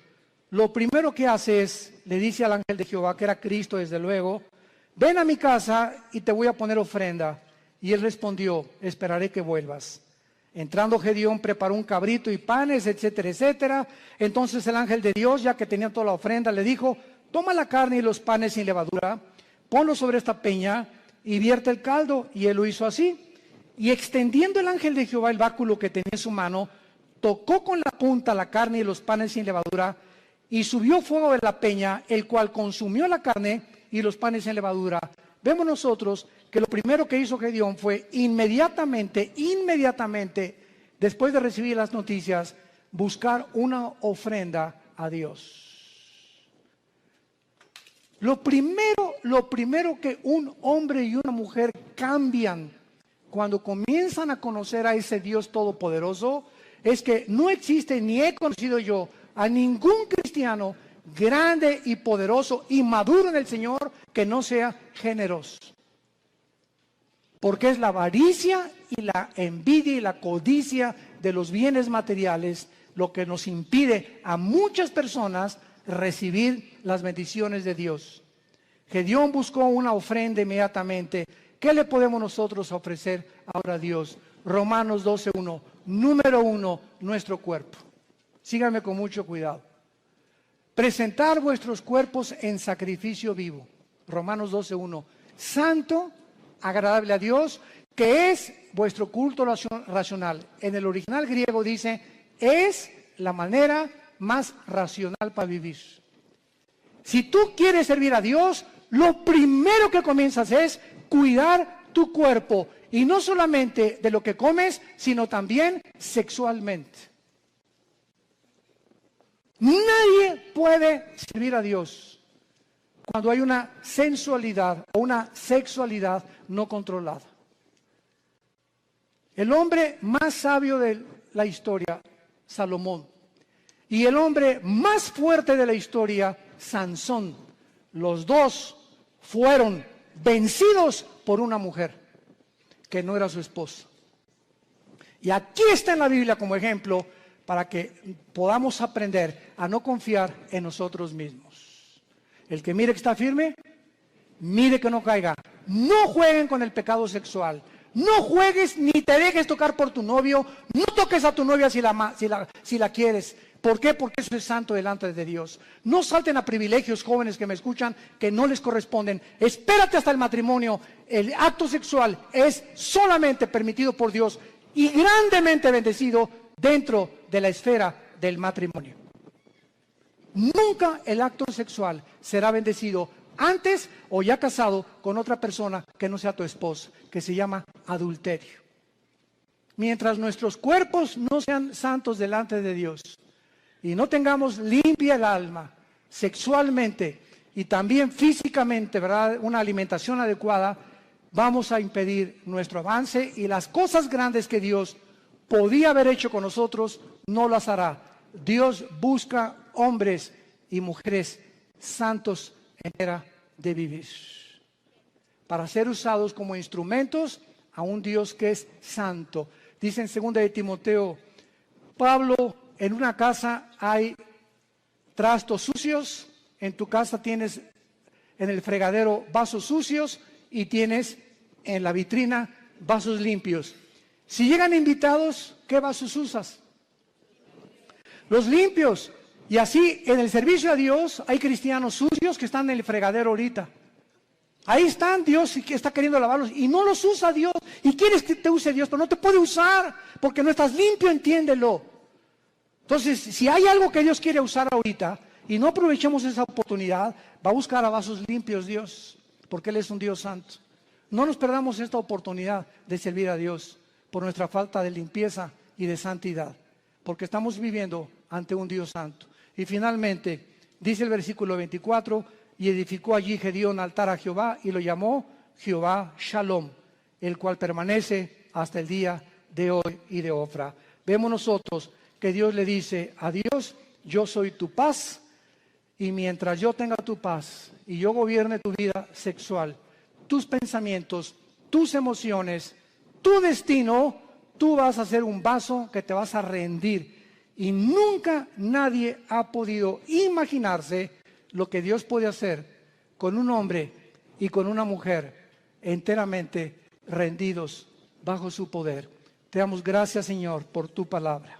lo primero que hace es, le dice al ángel de Jehová, que era Cristo desde luego, ven a mi casa y te voy a poner ofrenda. Y él respondió, esperaré que vuelvas. Entrando Gedeón preparó un cabrito y panes, etcétera, etcétera. Entonces el ángel de Dios, ya que tenía toda la ofrenda, le dijo, toma la carne y los panes sin levadura, ponlo sobre esta peña y vierte el caldo. Y él lo hizo así. Y extendiendo el ángel de Jehová el báculo que tenía en su mano, tocó con la punta la carne y los panes sin levadura, y subió fuego de la peña, el cual consumió la carne y los panes sin levadura. Vemos nosotros que lo primero que hizo Gedeón fue inmediatamente, después de recibir las noticias, buscar una ofrenda a Dios. Lo primero que un hombre y una mujer cambian cuando comienzan a conocer a ese Dios todopoderoso es que no existe, ni he conocido yo, a ningún cristiano grande y poderoso y maduro en el Señor que no sea generoso. Porque es la avaricia y la envidia y la codicia de los bienes materiales lo que nos impide a muchas personas recibir las bendiciones de Dios. Gedeón buscó una ofrenda inmediatamente. ¿Qué le podemos nosotros ofrecer ahora a Dios? Romanos 12:1. Número 1, nuestro cuerpo. Síganme con mucho cuidado. Presentar vuestros cuerpos en sacrificio vivo. Romanos 12:1. Santo, agradable a Dios, que es vuestro culto racional. En el original griego dice, es la manera más racional para vivir. Si tú quieres servir a Dios, lo primero que comienzas es cuidar tu cuerpo. Y no solamente de lo que comes, sino también sexualmente. Nadie puede servir a Dios cuando hay una sensualidad o una sexualidad no controlada. El hombre más sabio de la historia, Salomón, y el hombre más fuerte de la historia, Sansón, los dos fueron vencidos por una mujer que no era su esposa. Y aquí está en la Biblia como ejemplo para que podamos aprender a no confiar en nosotros mismos. El que mire que está firme, mire que no caiga. No jueguen con el pecado sexual. No juegues ni te dejes tocar por tu novio. No toques a tu novia si la quieres. ¿Por qué? Porque eso es santo delante de Dios. No salten a privilegios, jóvenes que me escuchan, que no les corresponden. Espérate hasta el matrimonio. El acto sexual es solamente permitido por Dios y grandemente bendecido dentro de la esfera del matrimonio. Nunca el acto sexual será bendecido antes o ya casado con otra persona que no sea tu esposa, que se llama adulterio. Mientras nuestros cuerpos no sean santos delante de Dios y no tengamos limpia el alma sexualmente y también físicamente, ¿verdad?, una alimentación adecuada, vamos a impedir nuestro avance y las cosas grandes que Dios podía haber hecho con nosotros, no las hará. Dios busca hombres y mujeres santos en era de vivir, para ser usados como instrumentos a un Dios que es santo. Dice en 2 de Timoteo, Pablo, en una casa hay trastos sucios, en tu casa tienes en el fregadero vasos sucios y tienes en la vitrina vasos limpios. Si llegan invitados, ¿qué vasos usas? Los limpios. Y así en el servicio a Dios hay cristianos sucios que están en el fregadero ahorita. Ahí están, Dios que está queriendo lavarlos y no los usa Dios. Y quieres que te use Dios, pero no te puede usar porque no estás limpio, entiéndelo. Entonces, si hay algo que Dios quiere usar ahorita y no aprovechemos esa oportunidad, va a buscar a vasos limpios Dios, porque Él es un Dios santo. No nos perdamos esta oportunidad de servir a Dios por nuestra falta de limpieza y de santidad, porque estamos viviendo ante un Dios santo. Y finalmente, dice el versículo 24, y edificó allí Gedeón altar a Jehová y lo llamó Jehová Shalom, el cual permanece hasta el día de hoy y de Ofra. Vemos nosotros que Dios le dice a Dios, yo soy tu paz, Y mientras yo tenga tu paz y yo gobierne tu vida sexual, tus pensamientos, tus emociones, tu destino, tú vas a ser un vaso que te vas a rendir. Y nunca nadie ha podido imaginarse lo que Dios puede hacer con un hombre y con una mujer enteramente rendidos bajo su poder. Te damos gracias, Señor, por tu palabra.